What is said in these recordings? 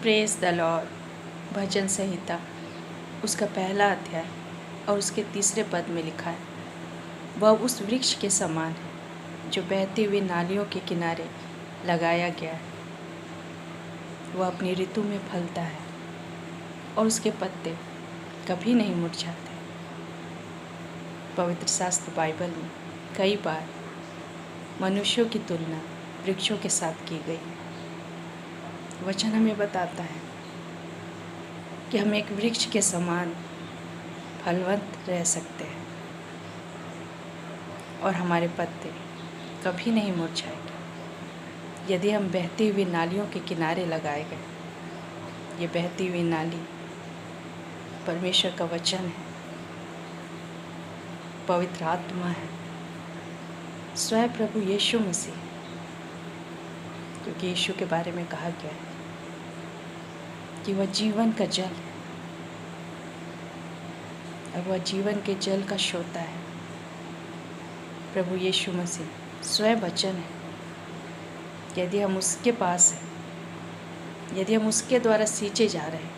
Praise the Lord भजन संहिता उसका पहला अध्याय और उसके तीसरे पद में लिखा है, वह उस वृक्ष के समान है जो बहती हुई नालियों के किनारे लगाया गया है। वह अपनी ऋतु में फलता है और उसके पत्ते कभी नहीं मुरझाते। पवित्र शास्त्र बाइबल में कई बार मनुष्यों की तुलना वृक्षों के साथ की गई है। वचन हमें बताता है कि हम एक वृक्ष के समान फलवंत रह सकते हैं और हमारे पत्ते कभी नहीं मुरझाएंगे यदि हम बहती हुई नालियों के किनारे लगाए गए। ये बहती हुई नाली परमेश्वर का वचन है, पवित्र आत्मा है, स्वयं प्रभु यीशु मसीह, क्योंकि यीशु के बारे में कहा गया है कि वह जीवन का जल है और वह जीवन के जल का श्रोता है। प्रभु यीशु मसीह स्वयं वचन है। यदि हम उसके पास हैं, यदि हम उसके द्वारा सींचे जा रहे हैं,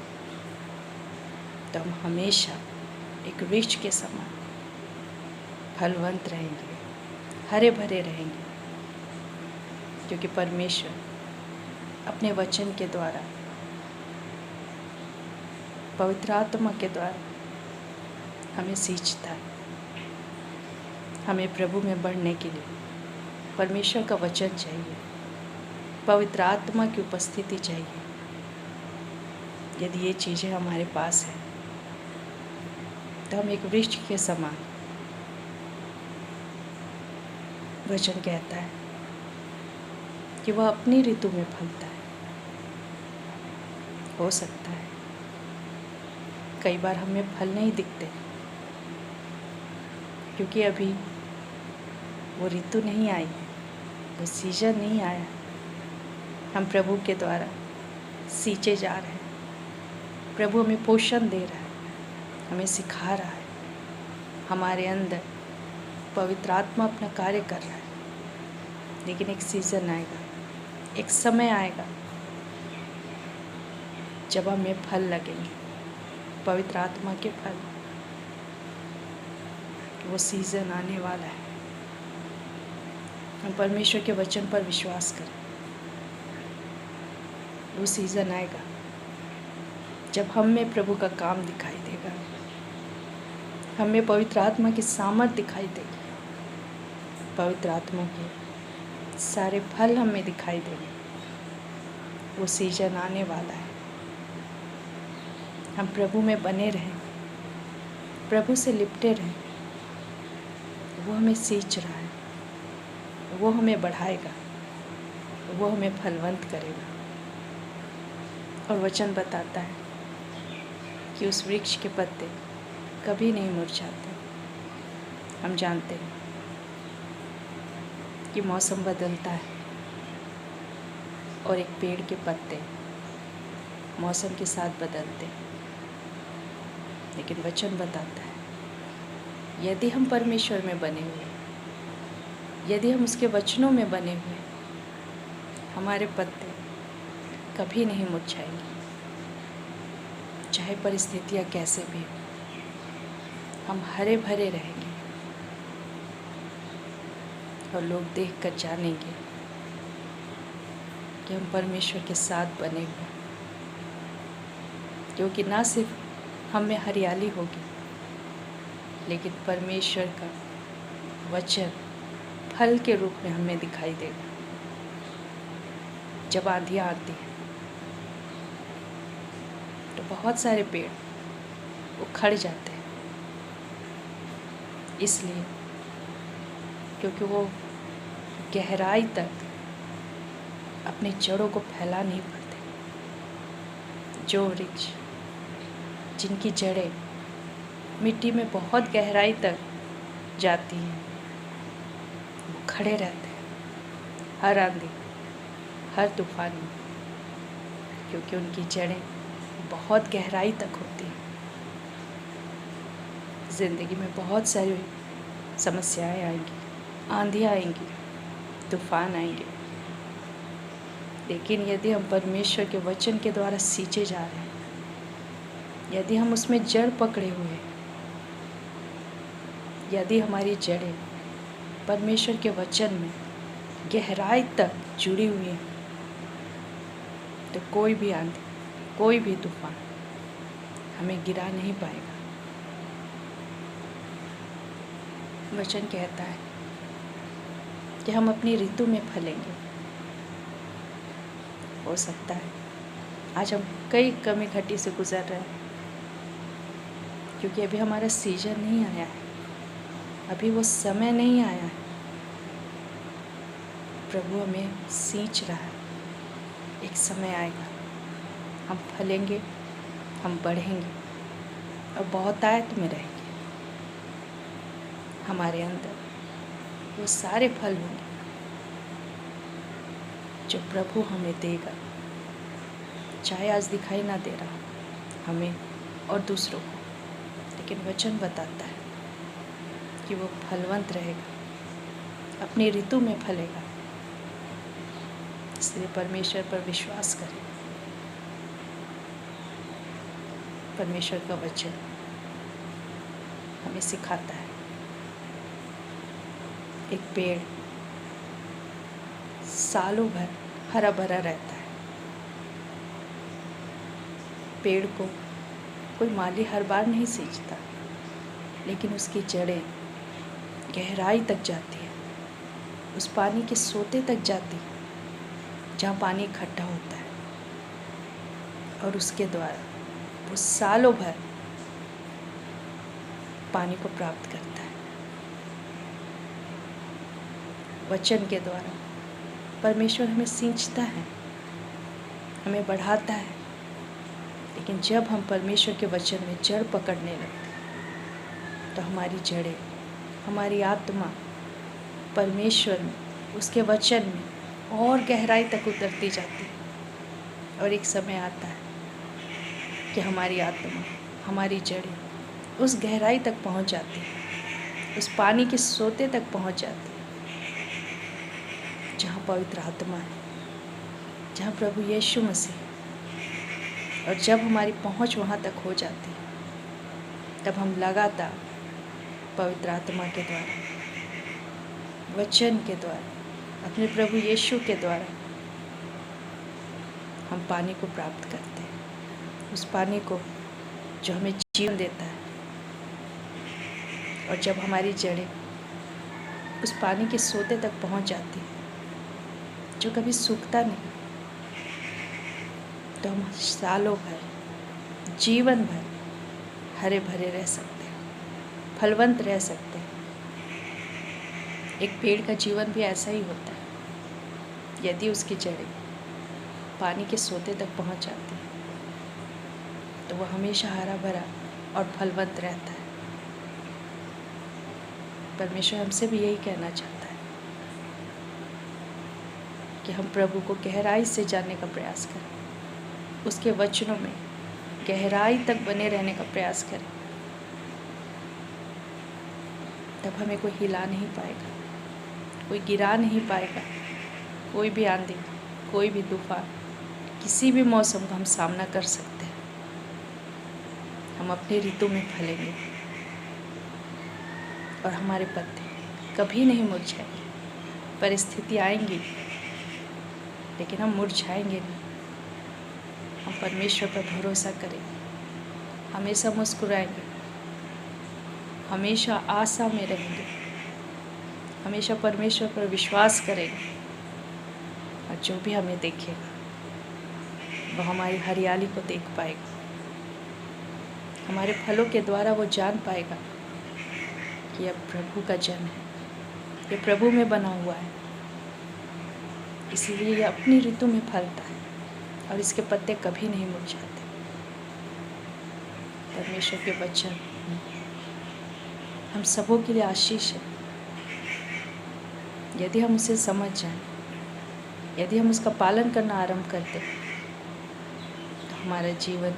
तो हम हमेशा एक वृक्ष के समान फलवंत रहेंगे, हरे भरे रहेंगे, क्योंकि परमेश्वर अपने वचन के द्वारा, पवित्र आत्मा के द्वारा हमें सींचता है। हमें प्रभु में बढ़ने के लिए परमेश्वर का वचन चाहिए, पवित्र आत्मा की उपस्थिति चाहिए। यदि ये चीज़ें हमारे पास हैं तो हम एक वृक्ष के समान, वचन कहता है कि वह अपनी ऋतु में फलता है। हो सकता है कई बार हमें फल नहीं दिखते क्योंकि अभी वो ऋतु नहीं आई है, वो सीजन नहीं आया। हम प्रभु के द्वारा सींचे जा रहे हैं। प्रभु हमें पोषण दे रहा है, हमें सिखा रहा है। हमारे अंदर पवित्र आत्मा अपना कार्य कर रहा है। लेकिन एक सीज़न आएगा, एक समय आएगा जब हमें फल लगेंगे, पवित्र आत्मा के फल। वो सीज़न आने वाला है। हम परमेश्वर के वचन पर विश्वास करें। वो सीज़न आएगा जब हम में प्रभु का काम दिखाई देगा, हमें पवित्र आत्मा की सामर्थ दिखाई देगी, पवित्र आत्मा के सारे फल हमें दिखाई देंगे। वो सीजन आने वाला है। हम प्रभु में बने रहें, प्रभु से लिपटे रहें। वो हमें सींच रहा है, वो हमें बढ़ाएगा, वो हमें फलवंत करेगा। और वचन बताता है कि उस वृक्ष के पत्ते कभी नहीं मुरझाते। हम जानते हैं कि मौसम बदलता है और एक पेड़ के पत्ते मौसम के साथ बदलते हैं, लेकिन वचन बताता है यदि हम परमेश्वर में बने हुए, यदि हम उसके वचनों में बने हुए, हमारे पत्ते कभी नहीं मुरझाएंगे। चाहे परिस्थितियाँ कैसे भी हो, हम हरे भरे रहेंगे और लोग देखकर जानेंगे कि हम परमेश्वर के साथ बने हुए, क्योंकि ना सिर्फ हम में हरियाली होगी, लेकिन परमेश्वर का वचन फल के रूप में हमें दिखाई देगा। जब आंधियाँ आती हैं तो बहुत सारे पेड़ उखड़ जाते हैं, इसलिए क्योंकि वो गहराई तक अपनी जड़ों को फैला नहीं पाते। जो वृक्ष जिनकी जड़ें मिट्टी में बहुत गहराई तक जाती हैं, वो खड़े रहते हैं हर आंधी, हर तूफान में, क्योंकि उनकी जड़ें बहुत गहराई तक होती हैं। ज़िंदगी में बहुत सारी समस्याएं आएंगी, आंधियाँ आएंगी, तूफान आएंगे, लेकिन यदि हम परमेश्वर के वचन के द्वारा सींचे जा रहे हैं, यदि हम उसमें जड़ पकड़े हुए हैं, यदि हमारी जड़ें परमेश्वर के वचन में गहराई तक जुड़ी हुई हैं, तो कोई भी आंधी, कोई भी तूफान हमें गिरा नहीं पाएगा। वचन कहता है कि हम अपनी ऋतु में फलेंगे। हो सकता है आज हम कई कमी घटी से गुजर रहे हैं, क्योंकि अभी हमारा सीजन नहीं आया है, अभी वो समय नहीं आया है। प्रभु हमें सींच रहा है। एक समय आएगा, हम फलेंगे, हम बढ़ेंगे और बहुतायत में रहेंगे। हमारे अंदर वो सारे फल होंगे जो प्रभु हमें देगा, चाहे आज दिखाई ना दे रहा हमें और दूसरों को, लेकिन वचन बताता है कि वो फलवंत रहेगा, अपनी ऋतु में फलेगा। इसलिए परमेश्वर पर विश्वास करें। परमेश्वर का वचन हमें सिखाता है एक पेड़ सालों भर हरा भरा रहता है। पेड़ को कोई माली हर बार नहीं सींचता, लेकिन उसकी जड़ें गहराई तक जाती है, उस पानी के सोते तक जाती है जहाँ पानी इकट्ठा होता है, और उसके द्वारा वो सालों भर पानी को प्राप्त करता है। वचन के द्वारा परमेश्वर हमें सींचता है, हमें बढ़ाता है, लेकिन जब हम परमेश्वर के वचन में जड़ पकड़ने लगते हैं तो हमारी जड़ें, हमारी आत्मा परमेश्वर में, उसके वचन में और गहराई तक उतरती जाती है। और एक समय आता है कि हमारी आत्मा, हमारी जड़ें उस गहराई तक पहुंच जाती है, उस पानी के सोते तक पहुंच जाती है जहाँ पवित्र आत्मा है, जहाँ प्रभु यीशु मसीह। और जब हमारी पहुँच वहाँ तक हो जाती है, तब हम लगातार पवित्र आत्मा के द्वारा, वचन के द्वारा, अपने प्रभु यीशु के द्वारा हम पानी को प्राप्त करते हैं, उस पानी को जो हमें जीवन देता है। और जब हमारी जड़ें उस पानी के सोते तक पहुँच जाती है जो कभी सूखता नहीं, तो हम सालों भर, जीवन भर हरे भरे रह सकते हैं, फलवंत रह सकते हैं। एक पेड़ का जीवन भी ऐसा ही होता है। यदि उसकी जड़ें पानी के सोते तक पहुंच जाती है तो वह हमेशा हरा भरा और फलवंत रहता है। परमेश्वर हमसे भी यही कहना चाहता है कि हम प्रभु को गहराई से जानने का प्रयास करें, उसके वचनों में गहराई तक बने रहने का प्रयास करें। तब हमें कोई हिला नहीं पाएगा, कोई गिरा नहीं पाएगा। कोई भी आंधी, कोई भी तूफान, किसी भी मौसम का हम सामना कर सकते हैं। हम अपनी ऋतु में फलेंगे और हमारे पत्ते कभी नहीं मुरझाएंगे। परिस्थिति आएंगी लेकिन हम मुरझाएंगे नहीं। हम परमेश्वर पर भरोसा करेंगे, हमेशा मुस्कुराएंगे, हमेशा आशा में रहेंगे, हमेशा परमेश्वर पर विश्वास करेंगे। और जो भी हमें देखेगा वह हमारी हरियाली को देख पाएगा, हमारे फलों के द्वारा वो जान पाएगा कि यह प्रभु का जन है, ये प्रभु में बना हुआ है। इसीलिए ये अपनी ऋतु में फलता है और इसके पत्ते कभी नहीं मुरझाते। परमेश्वर के वचन हम सबों के लिए आशीष है। यदि हम उसे समझ जाएं, यदि हम उसका पालन करना आरंभ करते तो हमारा जीवन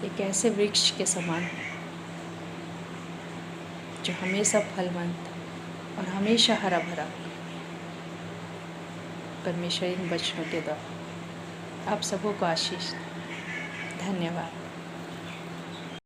एक ऐसे वृक्ष के समान है जो हमेशा फलवंत और हमेशा हरा भरा। परमेश्वर इन वचनों के द्वारा आप सबों को आशीष। धन्यवाद।